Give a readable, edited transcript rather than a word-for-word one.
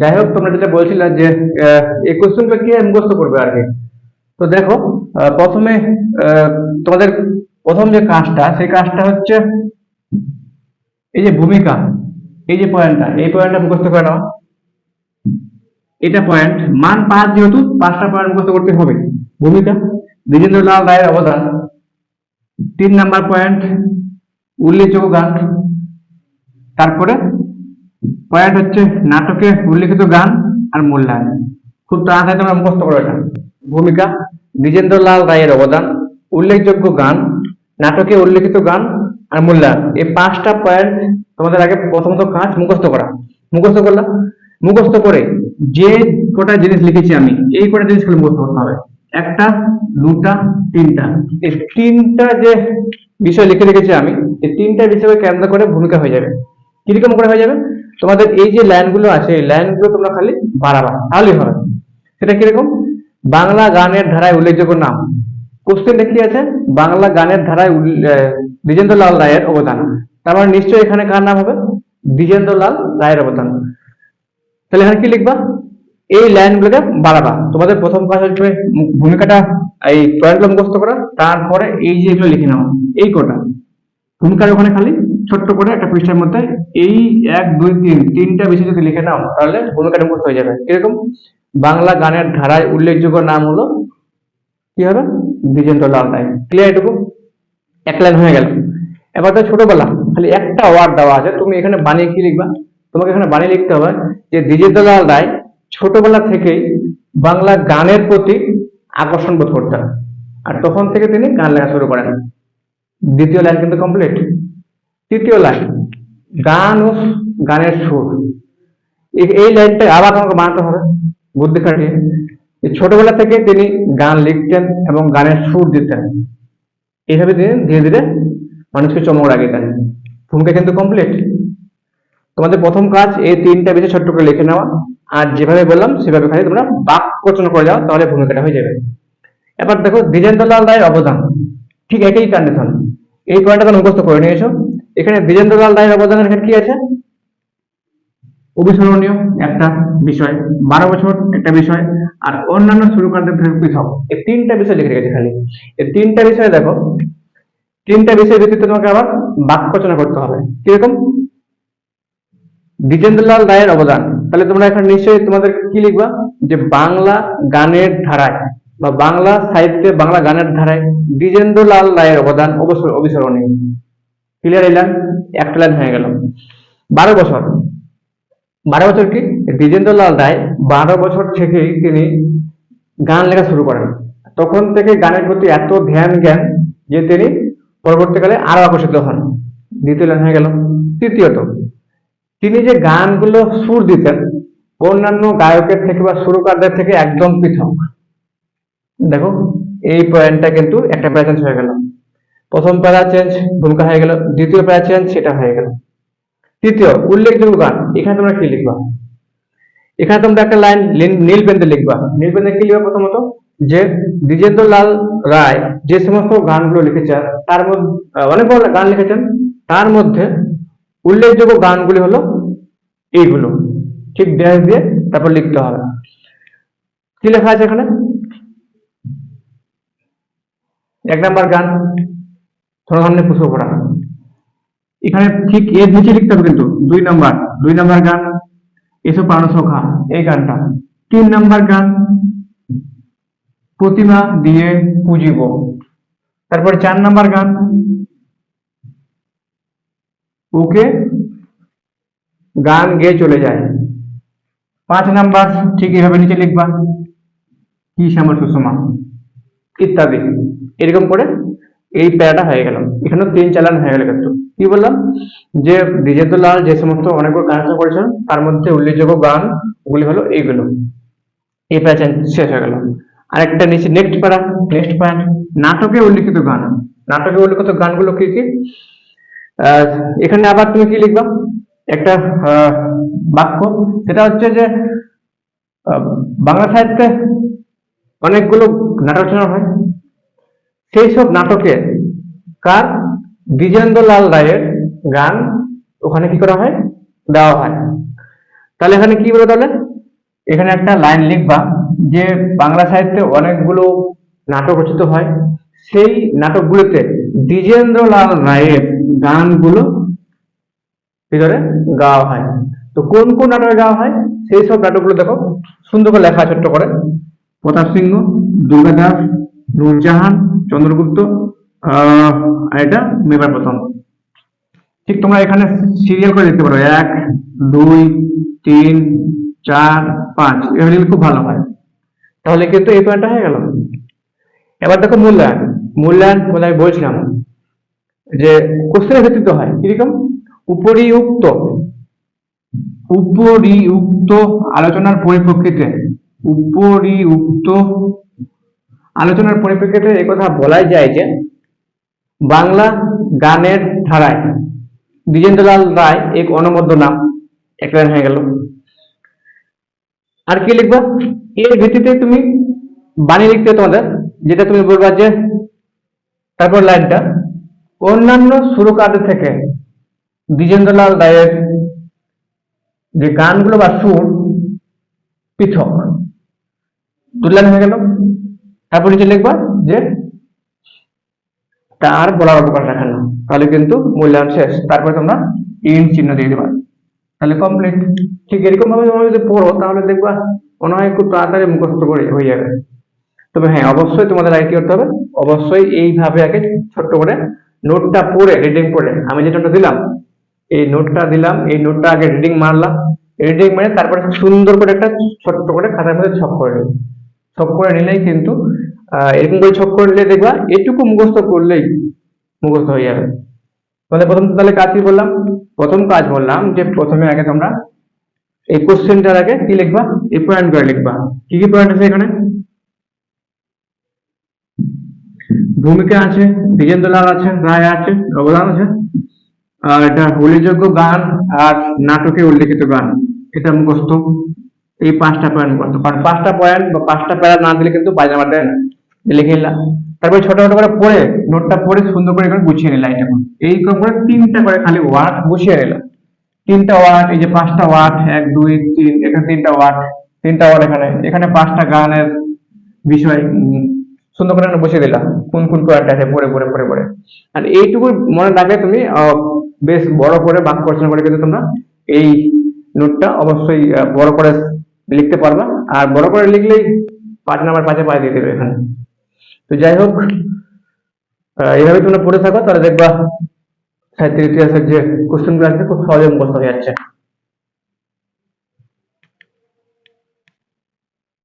যাই হোক, তোমরা যেটা বলছিলে যে এই কোশ্চেনটা কে মুখস্থ করবে আর কি। তো দেখো, প্রথমে তোমাদের প্রথম যে কাজটা, সেই কাজটা হচ্ছে এই যে ভূমিকা, এই যে পয়েন্টটা, এই পয়েন্টটা মুখস্থ করে নাও। এটা পয়েন্ট, মান 5 যেহেতু 5টা পয়েন্ট মুখস্থ করতে হবে। ভূমিকা, দ্বিজেন্দ্রলাল রায়ের অবদান। 3 নাম্বার পয়েন্ট, উল্লেখযোগ্য গান। তারপরে পয়েন্ট হচ্ছে নাটকে উল্লেখিত গান আর মূল্যায়ন। খুব তাড়াতাড়ি তোমরা মুখস্থ করো এটা। ভূমিকা, দ্বিজেন্দ্রলাল রায়ের অবদান, উল্লেখযোগ্য গান, নাটকে উল্লেখিত গান আর মূল্যায়ন। এই 5টা পয়েন্ট তোমাদের আগে প্রথমত কাজ মুখস্থ করা। মুখস্থ করলা, মুখস্থ করে যে কটা জিনিস লিখেছি আমি, এই কটা জিনিসগুলো মুখস্থ করতে হবে। 1টা, 2টা, 3টা। এই 3টা যে বিষয় লিখে রেখেছি আমি, এই 3টা বিষয়কে কেন্দ্র করে ভূমিকা হয়ে যাবে। কিরকম করে হয়ে যাবে? তোমাদের এই যে লাইনগুলো আছে, এই লাইনগুলো তোমরা খালি বাড়াবা, তাহলেই হবে। সেটা কিরকম? বাংলা গানের ধারায় উল্লেখযোগ্য নাম। কোশ্চেনটা কি আছে? বাংলা গানের ধারায় দ্বিজেন্দ্রলাল রায়ের অবদান। তার মানে নিশ্চয়ই এখানে কার নাম হবে? দ্বিজেন্দ্রলাল রায়ের অবদান। তাহলে এখানে কি লিখবা? এই লাইনগুলোকে বাড়াবা। তোমাদের প্রথম কাজ হচ্ছে ভূমিকাটা, এই পয়েন্টগুলো মুখস্থ করা। তারপরে এই যে এগুলো লিখে নাও, এই কটা ভূমিকার ওখানে খালি ছোট্ট করে একটা পৃষ্ঠার মধ্যে এই 1, 2, 3 তিনটা বিষয় যদি লিখে নাও, তাহলে ভূমিকাটা মুখস্থ হয়ে যাবে। কিরকম? বাংলা গানের ধারায় উল্লেখযোগ্য নাম হলো, কি হবে? দ্বিজেন্দ্রলাল রায়। ক্লিয়ার? এটুকু এক লাইন হয়ে গেল। এবার তো ছোটবেলা খালি একটা ওয়ার্ড দেওয়া আছে, তুমি এখানে বানিয়ে কি লিখবা? তোমাকে এখানে বানিয়ে লিখতে হবে যে দ্বিজেন্দ্রলাল রায় ছোটবেলা থেকেই বাংলা গানের প্রতি আকর্ষণ বোধ করতেন, আর তখন থেকে তিনি গান লেখা শুরু করেন। দ্বিতীয় লাইন কিন্তু কমপ্লিট। তৃতীয় লাইন, গান ও গানের সুর। এই লাইনটা আবার তোমাকে বানাতে হবে বুদ্ধি খাটিয়ে। ছোটবেলা থেকে তিনি গান লিখতেন এবং গানের সুর দিতেন। এইভাবে তিনি ধীরে ধীরে মানুষকে চমক রাখিতেন। ভূমিকা কিন্তু কমপ্লিট। তোমাদের প্রথম কাজ এই 3টা বিষয় ছোট্ট করে লিখে নেওয়া, আর যেভাবে বললাম সেভাবে খালি তোমরা বাক্য রচনা করে যাও, তাহলে ভূমিকাটা হয়ে যাবে। এবার দেখো, দ্বিজেন্দ্রলাল রায়ের অবদান, ঠিক একই কন্ডিশন। এই পয়েন্টটা মুখস্থ করে নিয়েছো। এখানে দ্বিজেন্দ্রলাল রায়ের অবদান এখানে কি আছে? অবিস্মরণীয় একটা বিষয়, 12 বছর একটা বিষয়, আর অন্যান্য সুরকারদের থেকে পৃথক। এই 3টা বিষয় লিখে রেখেছে খালি। এই 3টা বিষয় দেখো, 3টা বিষয়ের ভিত্তিতে তোমাকে আবার বাক্য রচনা করতে হবে। কিরকম? দ্বিজেন্দ্রলাল রায়ের অবদান, তাহলে তোমরা এখানে নিশ্চয়ই তোমাদের কি লিখবা? যে বাংলা গানের ধারায় বা বাংলা সাহিত্যে বাংলা গানের ধারায় দ্বিজেন্দ্রলাল রায়ের অবদান অবিস্মরণীয়। ক্লিয়ার? এলাম, একটা লাইন হয়ে গেল। 12 বছর, 12 বছর কি? দ্বিজেন্দ্রলাল রায় 12 বছর থেকেই তিনি গান লেখা শুরু করেন। তখন থেকে গানের প্রতি এত ধ্যান জ্ঞান যে তিনি পরবর্তীকালে আরো আকর্ষিত হন। দ্বিতীয় লাইন হয়ে গেল। তৃতীয়ত, তিনি যে গানগুলো সুর দিতেন অন্যান্য গায়কের থেকে বা সুরকারদের থেকে একদম পৃথক। দেখো, এই পয়েন্টটা কিন্তু একটা প্যারা চেঞ্জ হয়ে গেল। প্রথম প্যারা চেঞ্জ, ভূমিকা হয়ে গেল। দ্বিতীয় প্যারা চেঞ্জ, সেটা হয়ে গেল। তৃতীয়, উল্লেখযোগ্য গান। এখানে তোমরা কি লিখবা? এখানে তোমরা একটা লাইন নীল পেন্তে লিখবা। নীল পেন্তে কি লিখবা? প্রথমত যে দ্বিজেন্দ্রলাল রায় যে সমস্ত গানগুলো লিখেছেন, তার মধ্যে অনেকগুলো গান লিখেছেন, তার মধ্যে উল্লেখযোগ্য গানগুলি হলো এইগুলো। ঠিক ড্যাশ দিয়ে তারপর লিখতে হবে। কি লেখা আছে এখানে? 1 নাম্বার গান, ধনধান্যে পুষ্প ভরা। এখানে ঠিক এর নিচে লিখতে হবে কিন্তু 2 নাম্বার, 2 নাম্বার গান এসব প্রাণ সখা, এই গানটা। 3 নাম্বার গান, প্রতিমা দিয়ে পুজিব। তারপর 4 নাম্বার গান, ওকে গান গেয়ে চলে যায়। 5 নাম্বার ঠিক এইভাবে নিচে লিখবা, কি শ্যামল সুষমা ইত্যাদি। এরকম করে এই প্যারাটা হয়ে গেল। এখানে 3 চালান হয়ে গেল। কিন্তু কি বললাম? যে দ্বিজেন্দ্রলাল যে সমস্ত অনেকগুলো গান রচনা করেছেন, তার মধ্যে উল্লেখযোগ্য গান ওগুলি হলো এইগুলো। এই প্যারা শেষ হয়ে গেল। আরেকটা নিচে নেক্সট প্যারা, নেক্সট পয়েন্ট, নাটকে উল্লেখিত গান। নাটকে উল্লেখিত গানগুলো কি কি? এখানে আবার তুমি কি লিখবা? একটা বাক্য, সেটা হচ্ছে যে বাংলা সাহিত্যে অনেকগুলো নাটক রচনা হয়, সেই সব নাটকে কার? দ্বিজেন্দ্রলাল রায়ের গান ওখানে কি করা হয়? দেওয়া হয়। তাহলে এখানে কি বলবো, তাহলে এখানে একটা লাইন লিখবা যে বাংলা সাহিত্যে অনেকগুলো নাটক রচিত হয়, সেই নাটকগুলোতে দ্বিজেন্দ্রলাল রায়ের গানগুলো ভিতরে গাওয়া হয়। তো কোন কোন নাটকে গাওয়া হয় সেই সব নাটকগুলো দেখো সুন্দর করে লেখা ছোট্ট করে। প্রতাপ সিংহ, দুর্গাদাস, নূরজাহান, চন্দ্রগুপ্ত, আর এটা মেবার প্রথম। ঠিক তোমরা এখানে সিরিয়াল করে দেখতে পারো, 1, 2, 3, 4, 5, এভাবে খুব ভালো হয়। তাহলে কিন্তু এই পয়েন্টটা হয়ে গেল। এবার দেখো মূল্যায়ন। মূল্যায়ন বলে আমি বলছিলাম যে কোশ্চেনের ভিত্তিতে হয় কিরকম, উপরিউক্ত উপরিউক্ত আলোচনার পরিপ্রেক্ষিতে, উপরিউক্ত আলোচনার পরিপ্রেক্ষিতে একথা বলাই যায় যে বাংলা গানের ধারায় দ্বিজেন্দ্রলাল রায় এক অনবদ্য নাম, এক লাইন হয়ে গেল। আর কি লিখবা, এর ভিত্তিতে তুমি বাণী লিখতে তোমাদের, যেটা তুমি বলবা যে তারপর লাইনটা, অন্যান্য সুরকারদের থেকে দ্বিজেন্দ্রলাল রায়ের যে গানগুলো বা সুর পৃথক, দুই হয়ে গেল। তারপর নিচে লিখবা যে তার বলার অবকাশ রাখেন না, তাহলে কিন্তু মূল্যায়ন শেষ। তারপরে তোমরা ইন চিহ্ন দিয়ে দিবা, তাহলে কমপ্লিট। ঠিক এরকম ভাবে তোমরা যদি পড়ো তাহলে দেখবা মনে হয় খুব তাড়াতাড়ি মুখস্থ করে হয়ে যাবে। তবে হ্যাঁ, অবশ্যই তোমাদের আগে কি করতে হবে, অবশ্যই এইভাবে আগে ছোট্ট করে নোটটা পড়ে রিডিং পড়ে, আমি যে নোটটা দিলাম এই নোটটা দিলাম, এই নোটটা আগে রিডিং মারলাম, রিডিং মেরে তারপরে সুন্দর করে একটা ছোট্ট করে খাতার মধ্যে ছক করে নিলাম। ছক করে নিলেই কিন্তু এরকম করে ছক করে নিলে দেখবা এটুকু মুখস্থ করলেই মুখস্থ হয়ে যাবে। তাহলে প্রথম তাহলে কাজ কি বললাম, প্রথম কাজ বললাম যে প্রথমে আগে তোমরা এই কোশ্চেনটার আগে কি লিখবা, এই পয়েন্ট করে লিখবা। কি কি পয়েন্ট আছে এখানে, ভূমিকা আছে, দ্বিজেন্দ্রলাল আছে, রায় আছে, অবদান আছে, আর এটা উল্লেখযোগ্য গান আর নাটকে উল্লেখিত গান, এটা মুখস্থ। এই 5টা পয়েন্ট মুখস্থ, কারণ 5টা পয়েন্ট বা 5টা প্যারা না দিলে কিন্তু পাই নাম্বার দেয় না। লিখে নিলাম, তারপরে ছোট ছোট করে পড়ে নোটটা পড়ে সুন্দর করে এখানে গুছিয়ে নিলাম। এটা এইরকম করে 3টা করে খালি ওয়ার্ড গুছিয়ে নিলাম। 3টা ওয়ার্ড, এই যে 5টা ওয়ার্ড, 1, 2, 3, এখানে 3টা ওয়ার্ড, 3টা ওয়ার্ড, এখানে এখানে 5টা গানের বিষয় সুন্দর করে বসিয়ে দিলাম, কোন কোন পয়েন্ট আছে পড়ে পড়ে পড়ে পড়ে। আর এইটুকু মনে রাখলে তুমি বেশ বড় করে বাক্য রচনা করে কিন্তু তোমরা এই নোটটা অবশ্যই বড় করে লিখতে পারবা। আর বড় করে লিখলেই 5 নাম্বার 5-এ পাই দিয়ে দেবে এখানে। তো যাই হোক, এইভাবে তোমরা পড়ে থাকো, তাহলে দেখবা সাহিত্যের ইতিহাসের যে কোশ্চেনগুলো আছে খুব সহজে মুখস্থ হয়ে যাচ্ছে।